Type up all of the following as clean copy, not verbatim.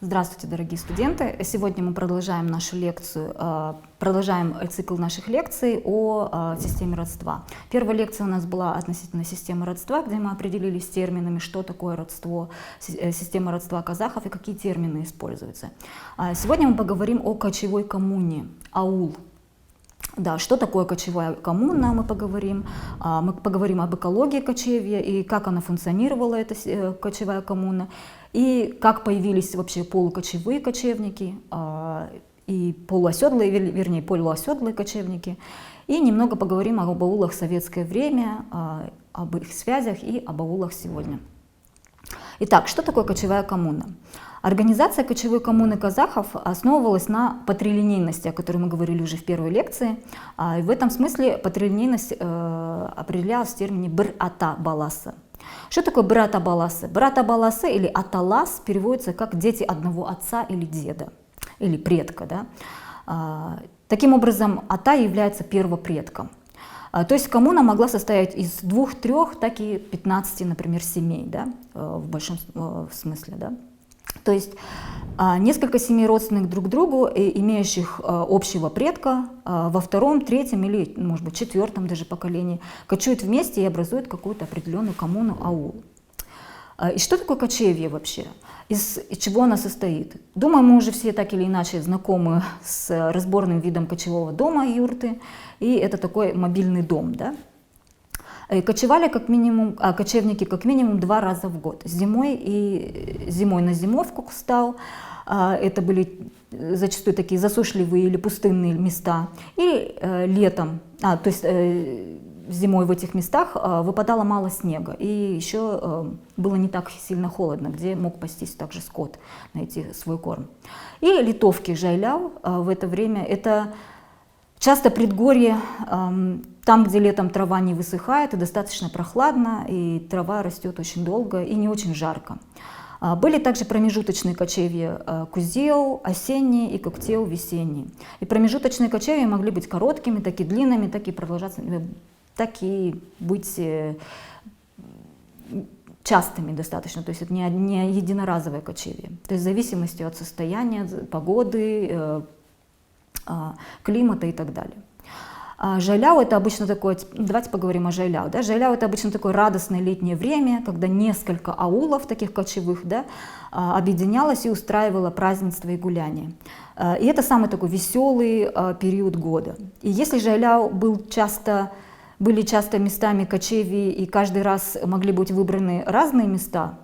Здравствуйте, дорогие студенты! Сегодня мы продолжаем нашу лекцию, продолжаем цикл наших лекций о системе родства. Первая лекция у нас была относительно системы родства, где мы определились с терминами, что такое родство, система родства казахов и какие термины используются. Сегодня мы поговорим о кочевой коммуне, аул. Да, что такое кочевая коммуна, мы поговорим об экологии кочевья и как она функционировала, эта кочевая коммуна, и как появились вообще полукочевые кочевники и полуоседлые, вернее, полуоседлые кочевники, и немного поговорим об аулах в советское время, об их связях и об аулах сегодня. Итак, что такое кочевая коммуна? Организация кочевой коммуны казахов основывалась на патрилинейности, о которой мы говорили уже в первой лекции. И в этом смысле патрилинейность определялась в термине «бір-ата баласы». Что такое «бір-ата баласы»? «Бір-ата баласы» или «аталас» переводится как «дети одного отца» или «деда», или «предка». Да? Таким образом, ата является первопредком. То есть коммуна могла состоять из 2-3, так и 15, например, семей, да, в большом смысле. Да. То есть несколько семей родственных друг другу, имеющих общего предка, во втором, третьем или, может быть, четвертом даже поколении кочуют вместе и образуют какую-то определенную коммуну, аул. И что такое кочевье вообще? Из чего она состоит? Думаю, мы уже все так или иначе знакомы с разборным видом кочевого дома, юрты, и это такой мобильный дом. Да? И кочевали кочевники как минимум 2 раза в год. Зимой на зимовку стал. Это были зачастую такие засушливые или пустынные места. И летом, то есть зимой в этих местах выпадало мало снега. И еще было не так сильно холодно, где мог пастись также скот, найти свой корм. И литовки жайляу в это время это часто предгорье, там, где летом трава не высыхает, и достаточно прохладно, и трава растет очень долго и не очень жарко. Были также промежуточные кочевья кузеу, осенние и коктеу, весенние. И промежуточные кочевья могли быть короткими, так и длинными, так и продолжаться, так и быть частыми достаточно. То есть это не единоразовое кочевье. То есть в зависимости от состояния, погоды, климата и так далее. Жайляу это обычно такое, давайте поговорим о жайляу. Да? Жайляу это обычно такое радостное летнее время, когда несколько аулов таких кочевых, да, объединялось и устраивало празднества и гуляния. И это самый такой веселый период года. И если жайляу были часто местами кочевий, и каждый раз могли быть выбраны разные места,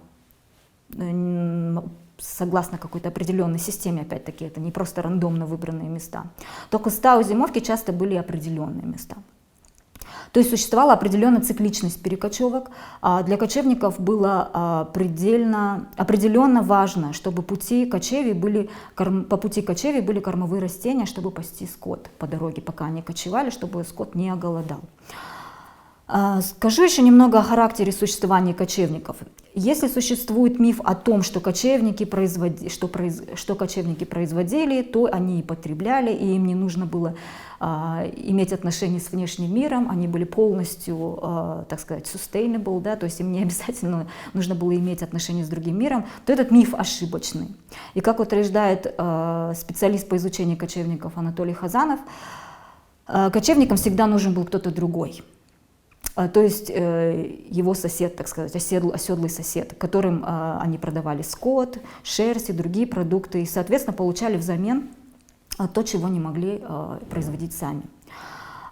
согласно какой-то определенной системе, опять-таки, это не просто рандомно выбранные места, то кустау зимовки часто были определенные места. То есть существовала определенная цикличность перекочевок. Для кочевников было определенно важно, чтобы по пути кочевий были кормовые растения, чтобы пасти скот по дороге, пока они кочевали, чтобы скот не оголодал. Скажу еще немного о характере существования кочевников. Если существует миф о том, что кочевники производили, то они и потребляли, и им не нужно было иметь отношения с внешним миром, они были полностью, так сказать, sustainable, да, то есть им не обязательно нужно было иметь отношения с другим миром, то этот миф ошибочный. И как утверждает специалист по изучению кочевников Анатолий Хазанов, кочевникам всегда нужен был кто-то другой. То есть его сосед, так сказать, оседлый сосед, которым они продавали скот, шерсть и другие продукты, и, соответственно, получали взамен то, чего не могли производить сами.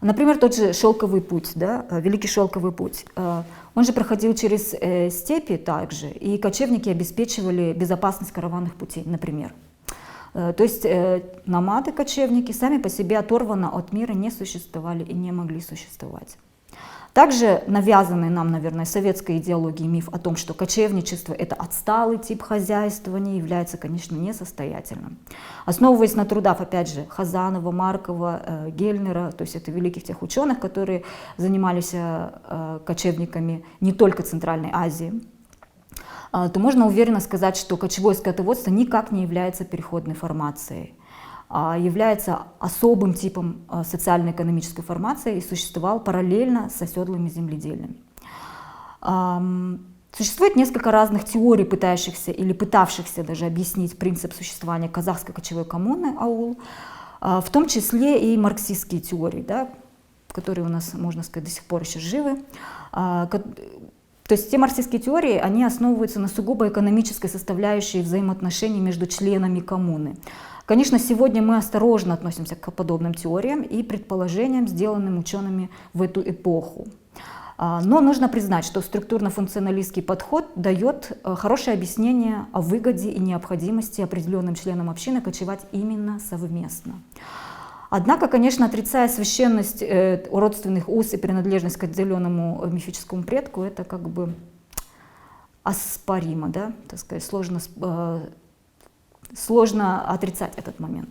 Например, тот же шелковый путь, да, Великий шелковый путь, он же проходил через степи также, и кочевники обеспечивали безопасность караванных путей, например. То есть номады-кочевники сами по себе оторванно от мира не существовали и не могли существовать. Также навязанный нам, наверное, советской идеологией миф о том, что кочевничество – это отсталый тип хозяйствования, является, конечно, несостоятельным. Основываясь на трудах, опять же, Хазанова, Маркова, Гельнера, то есть это великих тех ученых, которые занимались кочевниками не только Центральной Азии, то можно уверенно сказать, что кочевое скотоводство никак не является переходной формацией, является особым типом социально-экономической формации и существовал параллельно с оседлыми земледелием. Существует несколько разных теорий, пытающихся или пытавшихся даже объяснить принцип существования казахской кочевой коммуны аул, в том числе и марксистские теории, да, которые у нас, можно сказать, до сих пор еще живы. То есть те марксистские теории, они основываются на сугубо экономической составляющей взаимоотношений между членами коммуны. Конечно, сегодня мы осторожно относимся к подобным теориям и предположениям, сделанным учеными в эту эпоху. Но нужно признать, что структурно-функционалистский подход дает хорошее объяснение о выгоде и необходимости определенным членам общины кочевать именно совместно. Однако, конечно, отрицая священность родственных уз и принадлежность к отделенному мифическому предку, это как бы оспоримо, да, так сказать, сложно отрицать этот момент.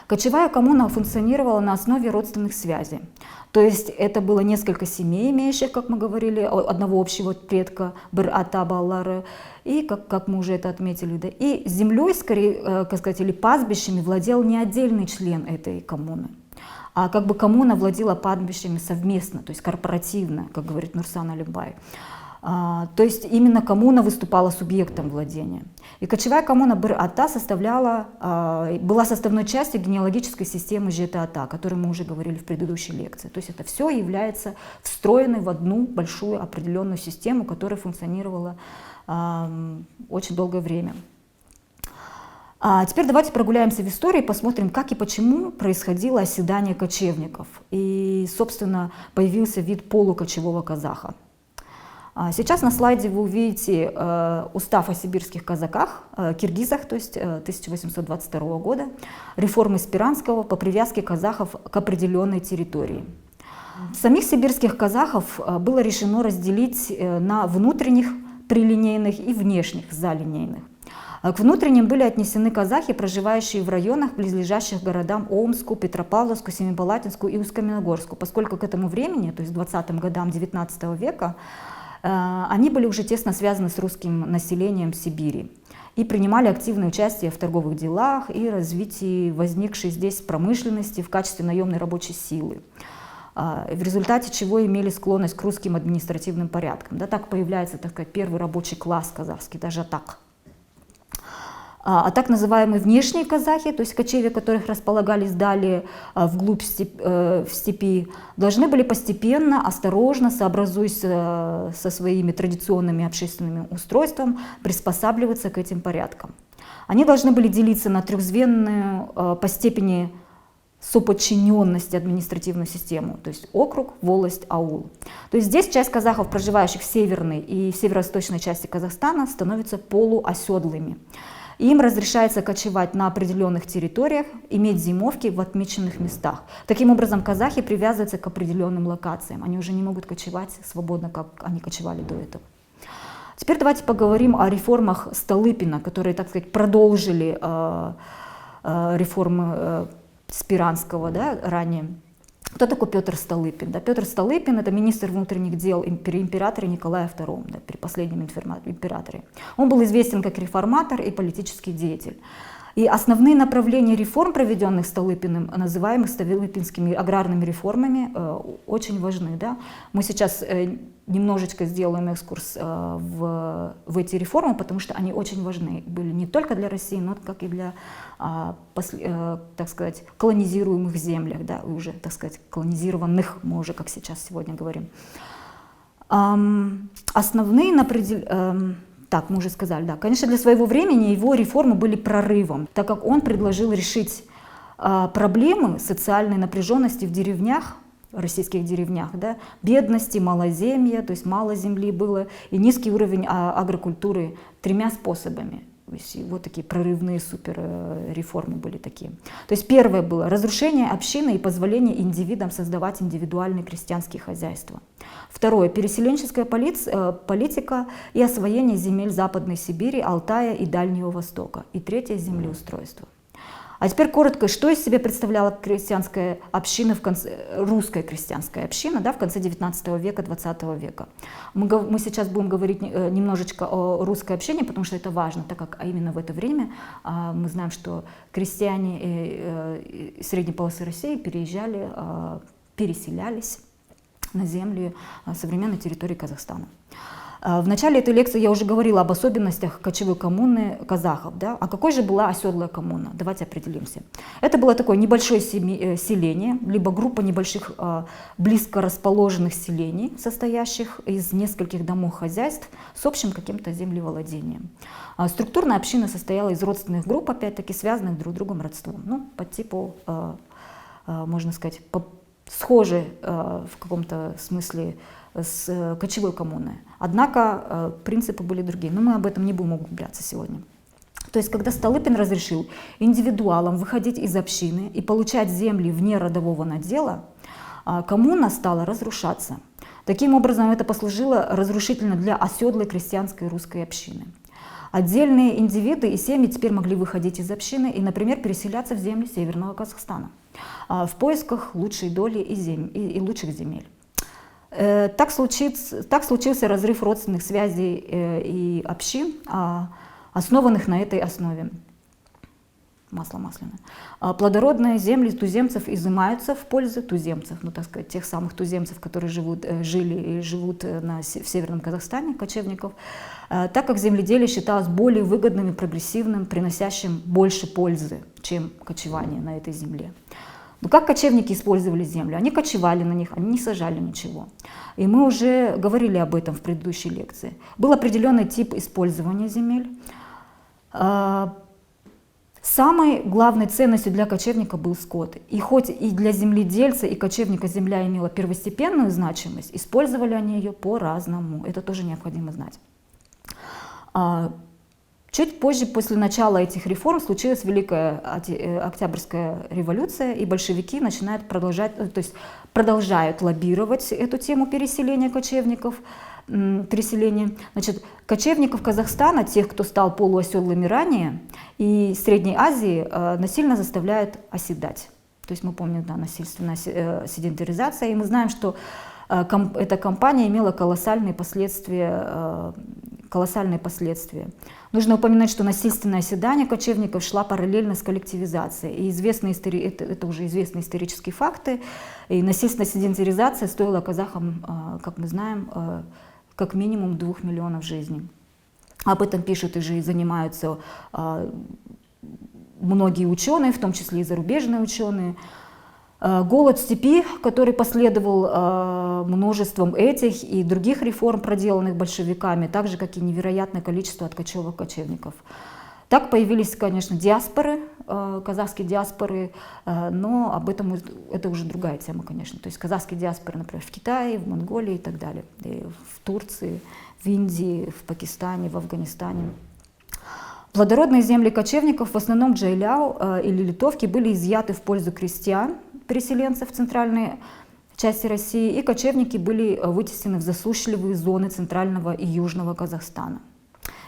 Кочевая коммуна функционировала на основе родственных связей. То есть это было несколько семей, имеющих, как мы говорили, одного общего предка, бір-ата баллары, и, как мы уже это отметили, да, и землей, скорее, как сказать, или пастбищами владел не отдельный член этой коммуны, а как бы коммуна владела пастбищами совместно, то есть корпоративно, как говорит Нурсан Алимбай. То есть именно коммуна выступала субъектом владения. И кочевая коммуна бір-ата была составной частью генеалогической системы жете-ата, о которой мы уже говорили в предыдущей лекции. То есть это все является встроенной в одну большую определенную систему, которая функционировала очень долгое время. Теперь давайте прогуляемся в истории и посмотрим, как и почему происходило оседание кочевников. И, собственно, появился вид полукочевого казаха. Сейчас на слайде вы увидите устав о сибирских казаках, киргизах, то есть 1822 года, реформы Спиранского по привязке казахов к определенной территории. Самих сибирских казахов было решено разделить на внутренних прилинейных и внешних залинейных. К внутренним были отнесены казахи, проживающие в районах, близлежащих городам Омску, Петропавловску, Семипалатинску и Усть-Каменогорску, поскольку к этому времени, то есть 20-м годам 19 века, они были уже тесно связаны с русским населением Сибири и принимали активное участие в торговых делах и развитии возникшей здесь промышленности в качестве наемной рабочей силы, в результате чего имели склонность к русским административным порядкам. Да, так появляется, так сказать, первый рабочий класс казахский, даже так. А так называемые внешние казахи, то есть кочевья, которых располагались далее вглубь в степи, должны были постепенно, осторожно, сообразуясь со своими традиционными общественными устройствами, приспосабливаться к этим порядкам. Они должны были делиться на трехзвенную по степени соподчиненности административную систему, то есть округ, волость, аул. То есть здесь часть казахов, проживающих в северной и в северо-восточной части Казахстана, становятся полуоседлыми. Им разрешается кочевать на определенных территориях, иметь зимовки в отмеченных местах. Таким образом, казахи привязываются к определенным локациям. Они уже не могут кочевать свободно, как они кочевали до этого. Теперь давайте поговорим о реформах Столыпина, которые, так сказать, продолжили реформы Спиранского, да, ранее. Кто такой Петр Столыпин? Да, Петр Столыпин — это министр внутренних дел при императоре Николае II, да, при последнем императоре. Он был известен как реформатор и политический деятель. И основные направления реформ, проведенных Столыпиным, называемых столыпинскими аграрными реформами, очень важны. Да? Мы сейчас немножечко сделаем экскурс в эти реформы, потому что они очень важны были не только для России, но как и для, так сказать, колонизируемых землях, да, уже, так сказать, колонизированных, мы уже, как сейчас сегодня говорим. Основные Так, мы уже сказали, да. Конечно, для своего времени его реформы были прорывом, так как он предложил решить проблемы социальной напряженности в деревнях, российских деревнях, да, бедности, малоземья, то есть мало земли было, и низкий уровень агрокультуры 3 способами. То есть вот такие прорывные суперреформы были такие. То есть первое было разрушение общины и позволение индивидам создавать индивидуальные крестьянские хозяйства. Второе — переселенческая политика и освоение земель Западной Сибири, Алтая и Дальнего Востока. И третье — землеустройство. А теперь коротко, что из себя представляла крестьянская община, русская крестьянская община, да, в конце 19 века, 20 века. Мы сейчас будем говорить немножечко о русской общине, потому что это важно, так как именно в это время мы знаем, что крестьяне средней полосы России переселялись на земли современной территории Казахстана. В начале этой лекции я уже говорила об особенностях кочевой коммуны казахов. Да? А какой же была оседлая коммуна? Давайте определимся. Это было такое небольшое селение, либо группа небольших близко расположенных селений, состоящих из нескольких домов-хозяйств с общим каким-то землевладением. Структурная община состояла из родственных групп, опять-таки связанных друг с другом родством. Ну, по типу, можно сказать, схожи в каком-то смысле с кочевой коммуной. Однако принципы были другие, но мы об этом не будем углубляться сегодня. То есть, когда Столыпин разрешил индивидуалам выходить из общины и получать земли вне родового надела, коммуна стала разрушаться. Таким образом, это послужило разрушительно для оседлой крестьянской русской общины. Отдельные индивиды и семьи теперь могли выходить из общины и, например, переселяться в земли Северного Казахстана в поисках лучшей доли и лучших земель. Так случился разрыв родственных связей и общин, основанных на этой основе. Масло масляное. Плодородные земли туземцев изымаются в пользу туземцев, ну, так сказать, тех самых туземцев, которые жили и живут в Северном Казахстане, кочевников, так как земледелие считалось более выгодным и прогрессивным, приносящим больше пользы, чем кочевание на этой земле. Но как кочевники использовали землю? Они кочевали на них, они не сажали ничего. И мы уже говорили об этом в предыдущей лекции. Был определенный тип использования земель. Самой главной ценностью для кочевника был скот. И хоть и для земледельца, и кочевника земля имела первостепенную значимость, использовали они ее по-разному. Это тоже необходимо знать. Чуть позже, после начала этих реформ, случилась Великая Октябрьская революция, и большевики продолжают лоббировать эту тему переселения кочевников. Значит, кочевников Казахстана, тех, кто стал полуоседлыми ранее, и Средней Азии насильно заставляют оседать. То есть мы помним, да, насильственная седентаризация, и мы знаем, что эта кампания имела колоссальные последствия. Нужно упоминать, что насильственное оседание кочевников шла параллельно с коллективизацией. И это уже известные исторические факты. И насильственная седентаризация стоила казахам, как мы знаем, как минимум 2 миллионов жизней. Об этом пишут и занимаются многие ученые, в том числе и зарубежные ученые. Голод в степи, который последовал множеством этих и других реформ, проделанных большевиками, так же, как и невероятное количество откочевок кочевников. Так появились, конечно, диаспоры, казахские диаспоры, но об этом это уже другая тема, конечно. То есть казахские диаспоры, например, в Китае, в Монголии и так далее, и в Турции, в Индии, в Пакистане, в Афганистане. Плодородные земли кочевников, в основном Джайляу или Литовки, были изъяты в пользу крестьян, переселенцев в центральной части России, и кочевники были вытеснены в засушливые зоны центрального и южного Казахстана.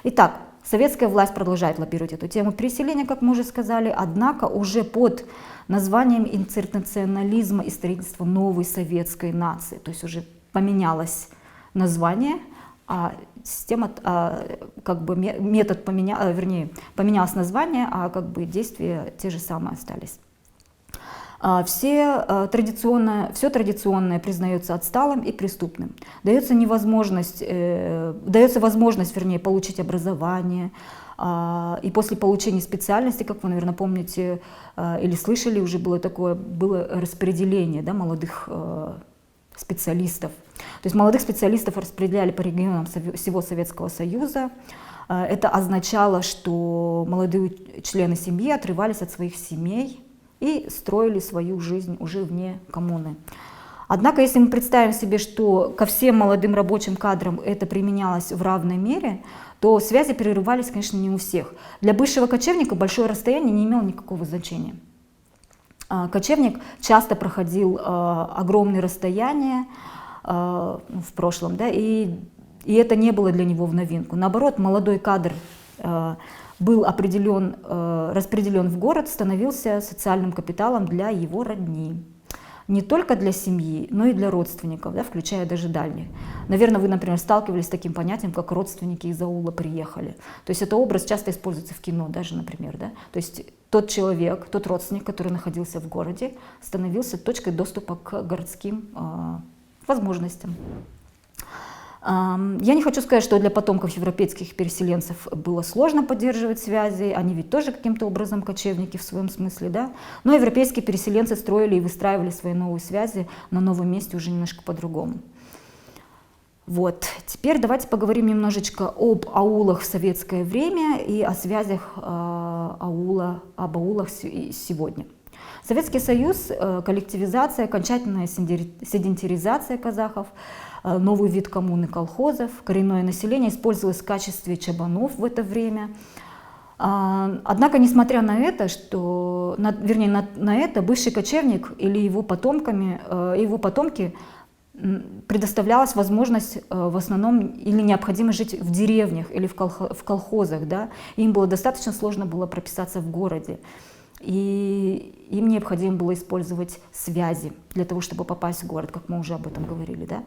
Итак, советская власть продолжает лоббировать эту тему переселения, как мы уже сказали, однако уже под названием интернационализма и строительства новой советской нации. То есть уже поменялось название, а система, метод поменялось название, а действия те же самые остались. Все традиционное признается отсталым и преступным. Дается возможность получить образование. И после получения специальности, как вы, наверное, помните или слышали, уже было распределение, да, молодых специалистов. То есть молодых специалистов распределяли по регионам всего Советского Союза. Это означало, что молодые члены семьи отрывались от своих семей и строили свою жизнь уже вне коммуны. Однако, если мы представим себе, что ко всем молодым рабочим кадрам это применялось в равной мере, то связи прерывались, конечно, не у всех. Для бывшего кочевника большое расстояние не имело никакого значения. Кочевник часто проходил огромные расстояния в прошлом, да, и это не было для него в новинку. Наоборот, молодой кадр был распределен в город, становился социальным капиталом для его родни. Не только для семьи, но и для родственников, да, включая даже дальних. Наверное, вы, например, сталкивались с таким понятием, как родственники из аула приехали. То есть это образ часто используется в кино даже, например. Да? То есть тот человек, тот родственник, который находился в городе, становился точкой доступа к городским возможностям. Я не хочу сказать, что для потомков европейских переселенцев было сложно поддерживать связи, они ведь тоже каким-то образом кочевники в своем смысле, да? Но европейские переселенцы строили и выстраивали свои новые связи на новом месте уже немножко по-другому. Вот. Теперь давайте поговорим немножечко об аулах в советское время и о связях об аулах сегодня. Советский Союз, коллективизация, окончательная седентаризация казахов, новый вид коммуны колхозов, коренное население использовалось в качестве чабанов в это время. Однако, несмотря на это, на это бывший кочевник или его потомки предоставлялась возможность в основном или необходимо жить в деревнях или в колхозах. Да? Им было достаточно сложно было прописаться в городе. И им необходимо было использовать связи для того, чтобы попасть в город, как мы уже об этом говорили. Да?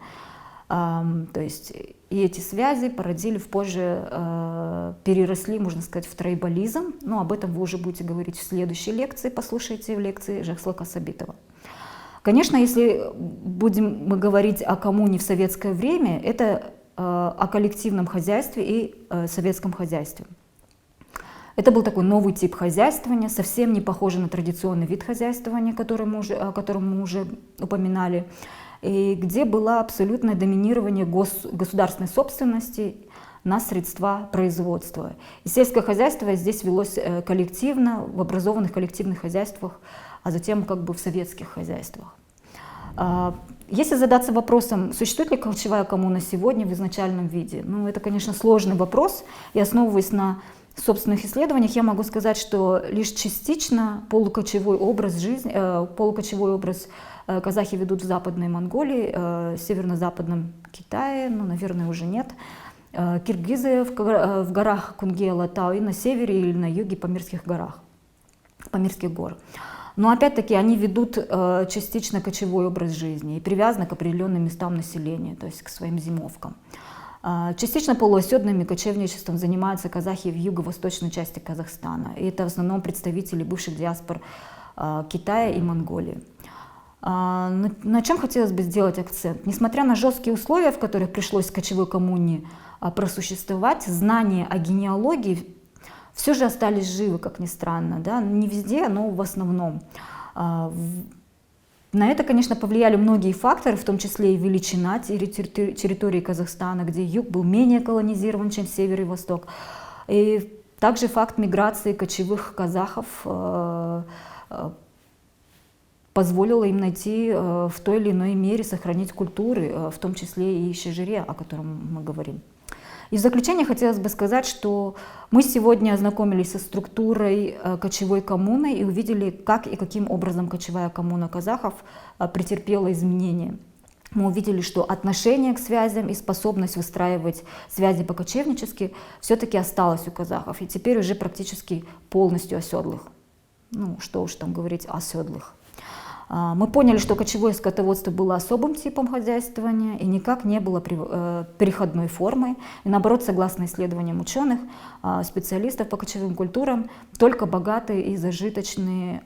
То есть и эти связи породили позже, переросли, можно сказать, в тройболизм. Но об этом вы уже будете говорить в следующей лекции, послушайте в лекции Жаксылыка Сабитова. Конечно, если будем мы говорить о коммуне в советское время, это о коллективном хозяйстве и советском хозяйстве. Это был такой новый тип хозяйствования, совсем не похожий на традиционный вид хозяйствования, о котором мы уже упоминали, и где было абсолютное доминирование государственной собственности на средства производства. И сельское хозяйство здесь велось коллективно, в образованных коллективных хозяйствах, а затем как бы в советских хозяйствах. Если задаться вопросом, существует ли кочевая коммуна сегодня в изначальном виде, ну, это, конечно, сложный вопрос, и основываясь на собственных исследованиях, я могу сказать, что лишь частично полукочевой образ казахи ведут в Западной Монголии, северно-западном Китае, ну, наверное, уже нет. Киргизы в горах Кунге-Алатау и на севере или на юге Памирских гор. Но опять-таки они ведут частично кочевой образ жизни и привязаны к определенным местам населения, то есть к своим зимовкам. Частично полуоседным кочевничеством занимаются казахи в юго-восточной части Казахстана. И это в основном представители бывших диаспор Китая и Монголии. На чем хотелось бы сделать акцент? Несмотря на жесткие условия, в которых пришлось кочевой коммуне просуществовать, знания о генеалогии все же остались живы, как ни странно. Да? Не везде, но в основном. На это, конечно, повлияли многие факторы, в том числе и величина территории Казахстана, где юг был менее колонизирован, чем север и восток. И также факт миграции кочевых казахов позволило им найти в той или иной мере сохранить культуры, в том числе и шежире, о котором мы говорим. И в заключение хотелось бы сказать, что мы сегодня ознакомились со структурой кочевой коммуны и увидели, как и каким образом кочевая коммуна казахов претерпела изменения. Мы увидели, что отношение к связям и способность выстраивать связи по-кочевнически все-таки осталось у казахов, и теперь уже практически полностью оседлых. Ну, что уж там говорить о оседлых. Мы поняли, что кочевое скотоводство было особым типом хозяйствования и никак не было переходной формой. И наоборот, согласно исследованиям ученых, специалистов по кочевым культурам, только богатые и зажиточные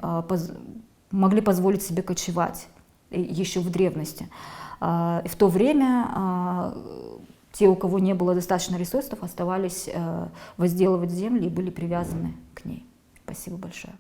могли позволить себе кочевать еще в древности. И в то время те, у кого не было достаточно ресурсов, оставались возделывать земли и были привязаны к ней. Спасибо большое.